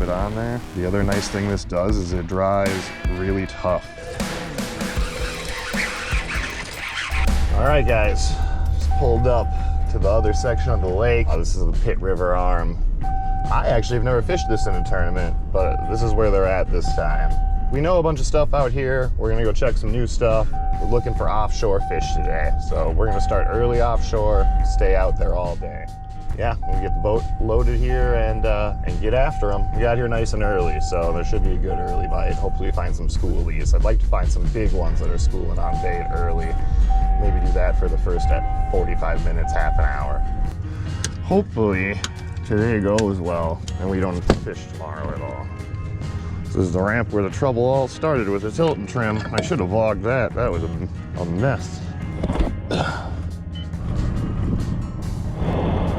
it on there. The other nice thing this does is it dries really tough. All right, guys, just pulled up to the other section of the lake. This is the Pit River Arm. I actually have never fished this in a tournament, but this is where they're at this time. We know a bunch of stuff out here. We're gonna go check some new stuff. We're looking for offshore fish today. So we're gonna start early offshore, stay out there all day. Yeah, we'll get the boat loaded here and get after them. We got here nice and early, so there should be a good early bite. Hopefully find some schoolies. I'd like to find some big ones that are schooling on bait early. Maybe do that for the first 45 minutes, half an hour. Hopefully today goes well and we don't fish tomorrow at all. This is the ramp where the trouble all started with the tilt and trim. I should have vlogged that. That was a mess.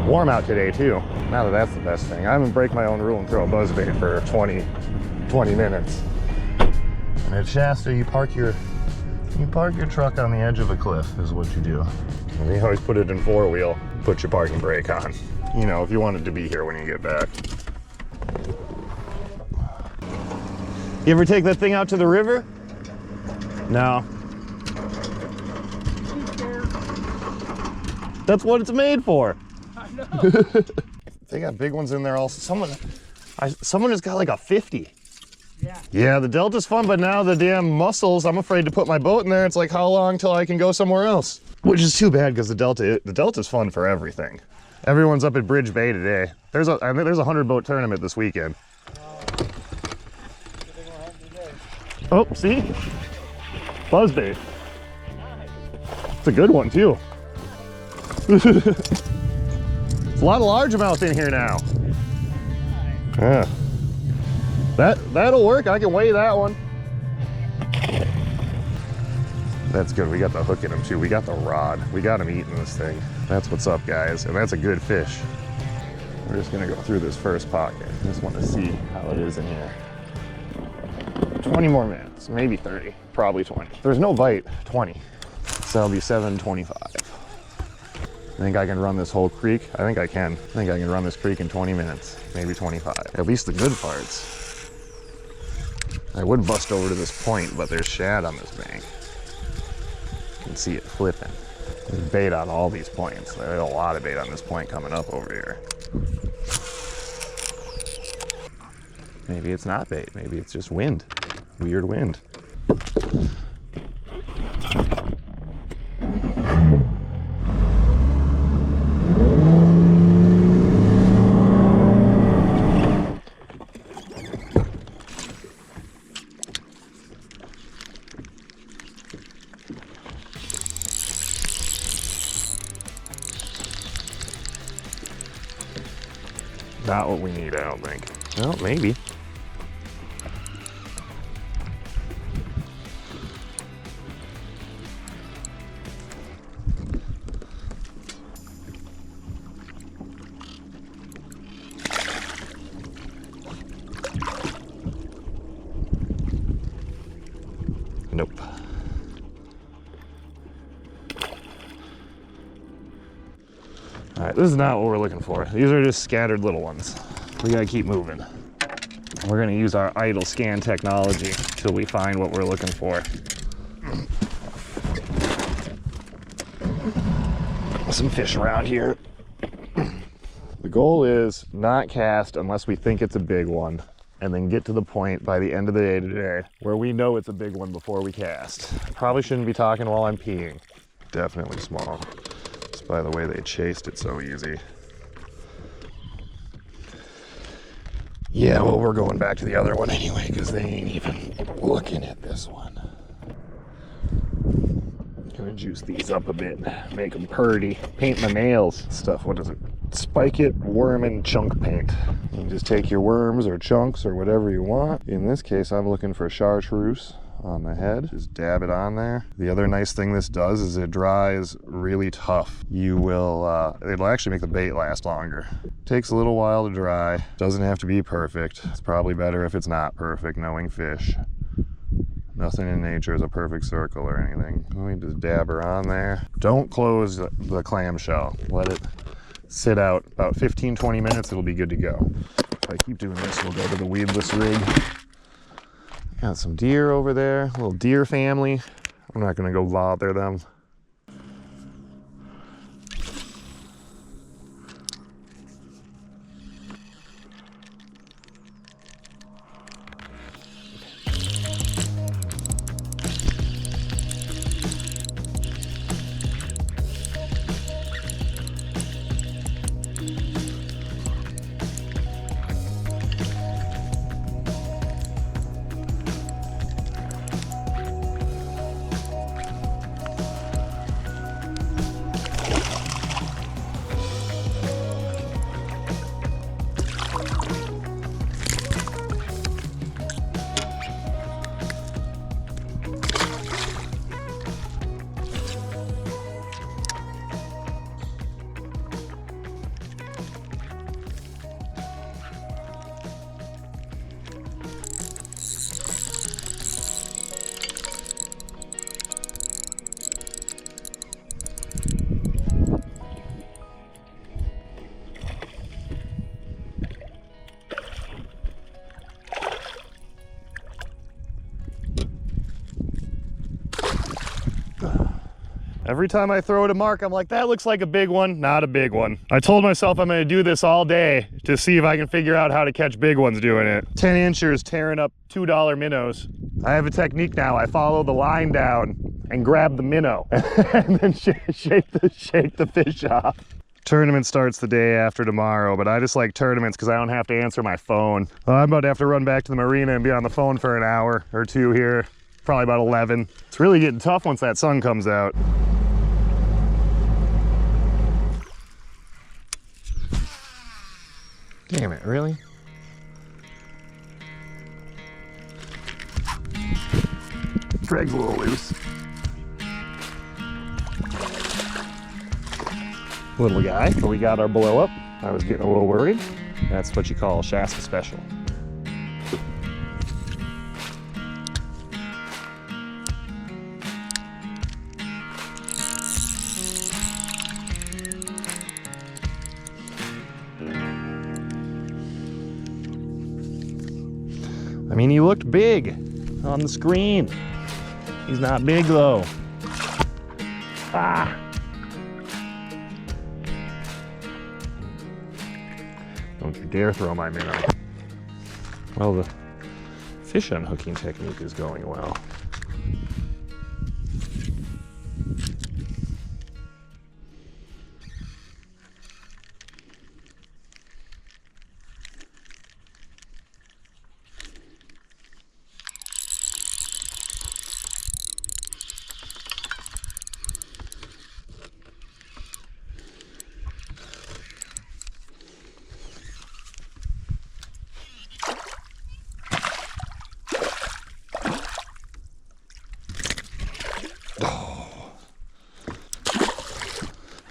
Warm out today too. Now that's the best thing. I haven't break my own rule and throw a buzzbait for 20 minutes. And at Shasta, you park your truck on the edge of a cliff is what you do. And you always put it in 4-wheel, put your parking brake on. You know, if you wanted to be here when you get back. You ever take that thing out to the river? No. That's what it's made for. I know. They got big ones in there also. Someone has got like a 50. Yeah, the Delta's fun, but now the damn mussels, I'm afraid to put my boat in there. It's like, how long till I can go somewhere else? Which is too bad, because the Delta's fun for everything. Everyone's up at Bridge Bay today. I think there's a 100-boat tournament this weekend. Oh, see? Buzzbait. It's a good one too. There's a lot of largemouth in here now. Yeah. That'll work. I can weigh that one. That's good. We got the hook in him too. We got the rod. We got him eating this thing. That's what's up, guys. And that's a good fish. We're just gonna go through this first pocket. Just want to see how it is in here. 20 more minutes, maybe 30, probably 20. If there's no bite, 20. So that'll be 7:25. I think I can run this whole creek. I think I can. I think I can run this creek in 20 minutes, maybe 25. At least the good parts. I would bust over to this point, but there's shad on this bank. You can see it flipping. There's bait on all these points. There's a lot of bait on this point coming up over here. Maybe it's not bait. Maybe it's just wind. Weird wind. Not what we need, I don't think. Well, maybe. Nope. All right, this is not what we're looking for. These are just scattered little ones. We gotta keep moving. We're gonna use our idle scan technology till we find what we're looking for. Some fish around here. The goal is not cast unless we think it's a big one, and then get to the point by the end of the day today where we know it's a big one before we cast. Probably shouldn't be talking while I'm peeing. Definitely small. Just by the way they chased it so easy. Yeah, well, we're going back to the other one anyway because they ain't even looking at this one. Gonna juice these up a bit, make them purty, paint my nails. Stuff, what is it? Spike it, worm and chunk paint. You can just take your worms or chunks or whatever you want. In this case, I'm looking for chartreuse on the head. Just dab it on there. The other nice thing this does is it dries really tough. You will, it'll actually make the bait last longer. Takes a little while to dry. Doesn't have to be perfect. It's probably better if it's not perfect, knowing fish. Nothing in nature is a perfect circle or anything. Let me just dab her on there. Don't close the clamshell. Let it sit out about 15-20 minutes. It'll be good to go. If I keep doing this, we'll go to the weedless rig. Got some deer over there, a little deer family. I'm not gonna go bother them. Every time I throw it a mark, I'm like, that looks like a big one. Not a big one. I told myself I'm gonna do this all day to see if I can figure out how to catch big ones doing it. 10 inchers tearing up $2 minnows. I have a technique now. I follow the line down and grab the minnow and then shake the fish off. Tournament starts the day after tomorrow, but I just like tournaments because I don't have to answer my phone. I'm about to have to run back to the marina and be on the phone for an hour or two here. Probably about 11. It's really getting tough once that sun comes out. Damn it, really? Drag's a little loose. Little guy, but we got our blow up. I was getting a little worried. That's what you call a Shasta special. I mean, he looked big on the screen. He's not big though. Ah! Don't you dare throw my minnow. Well, the fish unhooking technique is going well.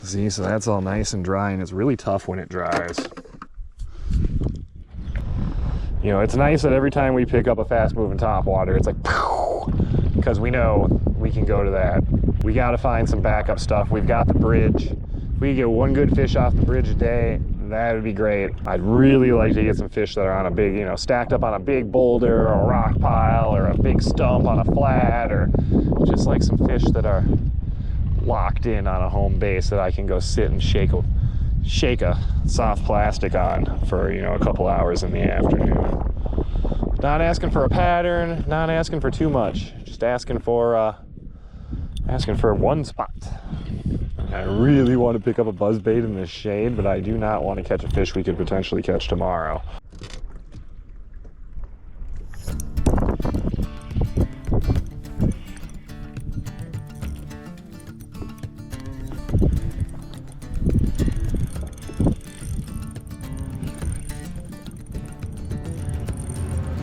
See, so that's all nice and dry, and it's really tough when it dries. You know, it's nice that every time we pick up a fast-moving topwater, it's like, because we know we can go to that. We got to find some backup stuff. We've got the bridge. If we get one good fish off the bridge a day, that would be great. I'd really like to get some fish that are on a big, you know, stacked up on a big boulder or a rock pile or a big stump on a flat, or just like some fish that are locked in on a home base that I can go sit and shake a soft plastic on for, you know, a couple hours in the afternoon. Not asking for a pattern, not asking for too much, just asking for one spot. I really want to pick up a buzzbait in this shade, but I do not want to catch a fish we could potentially catch tomorrow.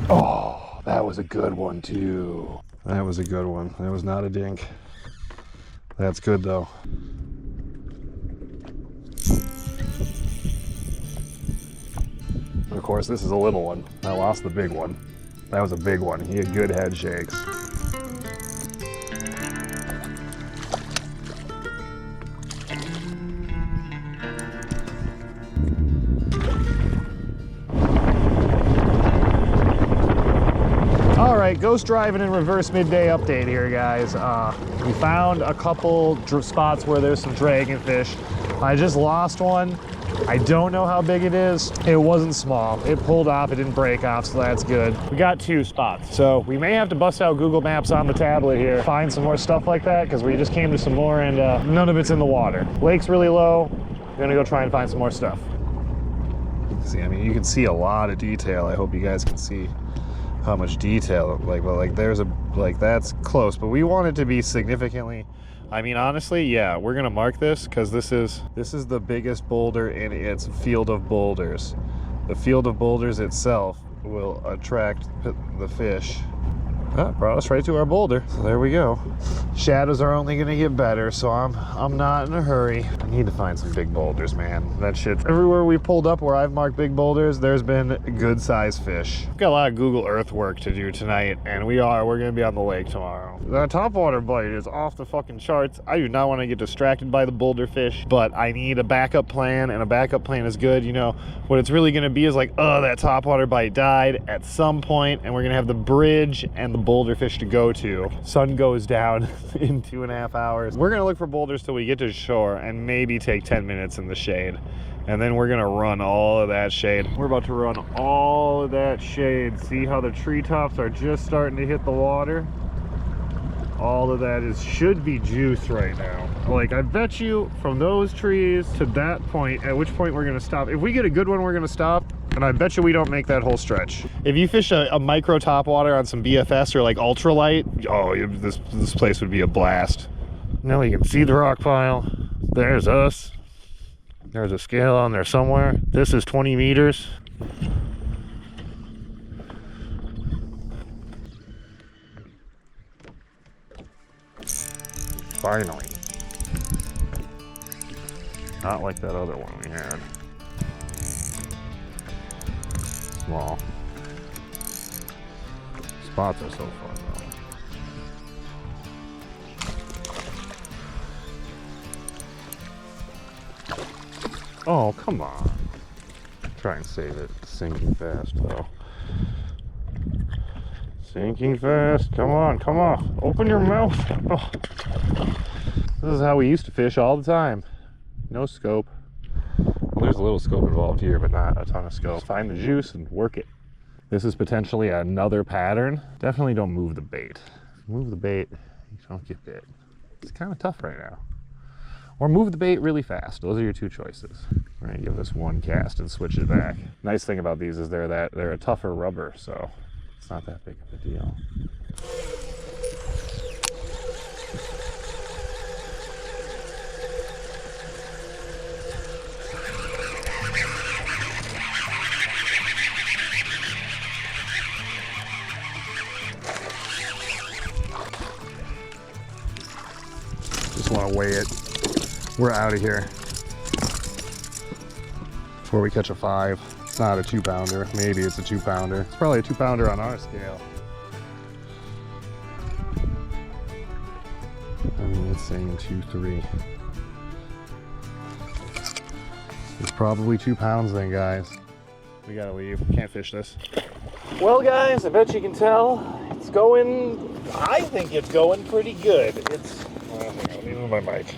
Oh, that was a good one too. That was a good one. That was not a dink. That's good though. Of course, this is a little one. I lost the big one. That was a big one. He had good head shakes. right, ghost driving in reverse midday update here, guys. We found a couple spots where there's some dragonfish. I just lost one. I don't know how big it is. It wasn't small. It pulled off, it didn't break off, so that's good. We got 2 spots. So we may have to bust out Google Maps on the tablet here, find some more stuff like that, because we just came to some more and none of it's in the water. Lake's really low. We're gonna go try and find some more stuff. See, I mean, you can see a lot of detail. I hope you guys can see how much detail, that's close, but we want it to be significantly, I mean, honestly, yeah, we're gonna mark this because this is the biggest boulder in its field of boulders. The field of boulders itself will attract the fish. Brought us right to our boulder. So there we go. Shadows are only gonna get better, so I'm not in a hurry. I need to find some big boulders, man. That shit's everywhere we pulled up where I've marked big boulders, there's been good sized fish. We've got a lot of Google Earth work to do tonight, and we're gonna be on the lake tomorrow. The topwater bite is off the fucking charts. I do not want to get distracted by the boulder fish, but I need a backup plan, and a backup plan is good. You know, what it's really gonna be is like, oh, that topwater bite died at some point, and we're gonna have the bridge and the boulder fish to go to. Sun goes down in 2.5 hours. We're gonna look for boulders till we get to shore and maybe take 10 minutes in the shade. And then we're gonna run all of that shade. We're about to run all of that shade. See how the treetops are just starting to hit the water? All of that should be juice right now. Like, I bet you from those trees to that point, at which point we're gonna stop. If we get a good one, we're gonna stop. And I bet you we don't make that whole stretch. If you fish a micro topwater on some BFS or like ultralight, oh, this place would be a blast. Now you can see the rock pile. There's us. There's a scale on there somewhere. This is 20 meters. Finally. Not like that other one we had. Small. Spots are so fun though. Oh, come on. Try and save it. It's sinking fast though. Sinking fast. Come on, come on. Open your mouth. Oh. This is how we used to fish all the time. No scope. Well, there's a little scope involved here, but not a ton of scope. Find the juice and work it. This is potentially another pattern. Definitely don't move the bait. Move the bait, you don't get bit. It's kind of tough right now. Or move the bait really fast. Those are your 2 choices. We're gonna give this one cast and switch it back. Nice thing about these is they're a tougher rubber, so it's not that big of a deal. Just want to weigh it. We're out of here before we catch a 5. It's not a 2-pounder. Maybe it's a 2-pounder. It's probably a 2-pounder on our scale. I mean, it's saying 2-3. It's probably 2 pounds then, guys. We gotta leave. Can't fish this. Well, guys, I bet you can tell it's going, I think it's going pretty good. Let me move my mic.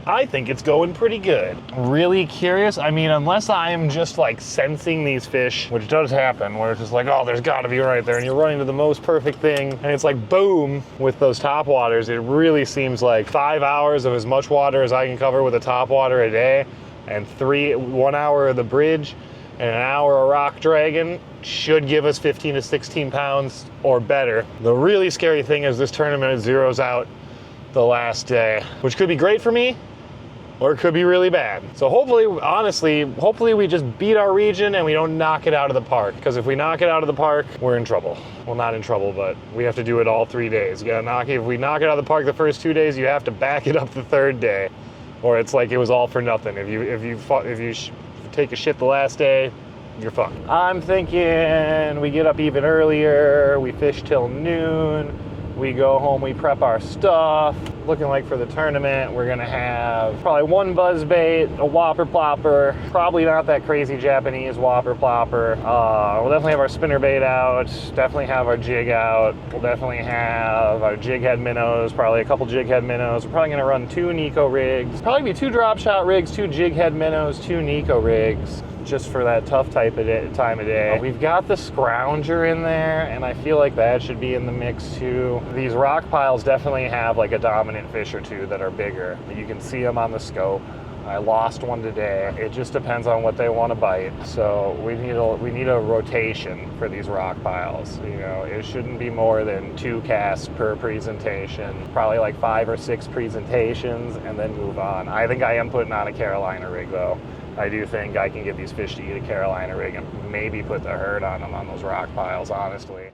I think it's going pretty good. Really curious. I mean, unless I am just like sensing these fish, which does happen, where it's just like, oh, there's gotta be right there, and you're running to the most perfect thing, and it's like, boom, with those top waters, it really seems like 5 hours of as much water as I can cover with a top water a day, and 1 hour of the bridge, and an hour of rock dragon should give us 15 to 16 pounds or better. The really scary thing is this tournament zeroes out the last day, which could be great for me, or it could be really bad. So hopefully, honestly, hopefully we just beat our region and we don't knock it out of the park. Because if we knock it out of the park, we're in trouble. Well, not in trouble, but we have to do it all 3 days. You gotta if we knock it out of the park the first 2 days, you have to back it up the 3rd day, or it's like it was all for nothing. If you take a shit the last day, you're fucked. I'm thinking we get up even earlier. We fish till noon. We go home, we prep our stuff. Looking like for the tournament, we're gonna have probably one buzzbait, a whopper plopper, probably not that crazy Japanese whopper plopper. We'll definitely have our spinnerbait out, definitely have our jig out. We'll definitely have our jig head minnows, probably a couple jig head minnows. We're probably gonna run 2 Nico rigs. Probably be 2 drop shot rigs, 2 jig head minnows, 2 Nico rigs, just for that tough time of day. We've got the scrounger in there, and I feel like that should be in the mix too. These rock piles definitely have like a dominant fish or two that are bigger. You can see them on the scope. I lost one today. It just depends on what they want to bite. So we need a rotation for these rock piles. You know, it shouldn't be more than 2 casts per presentation. Probably like 5 or 6 presentations, and then move on. I think I am putting on a Carolina rig though. I do think I can get these fish to eat a Carolina rig and maybe put the herd on them on those rock piles, honestly.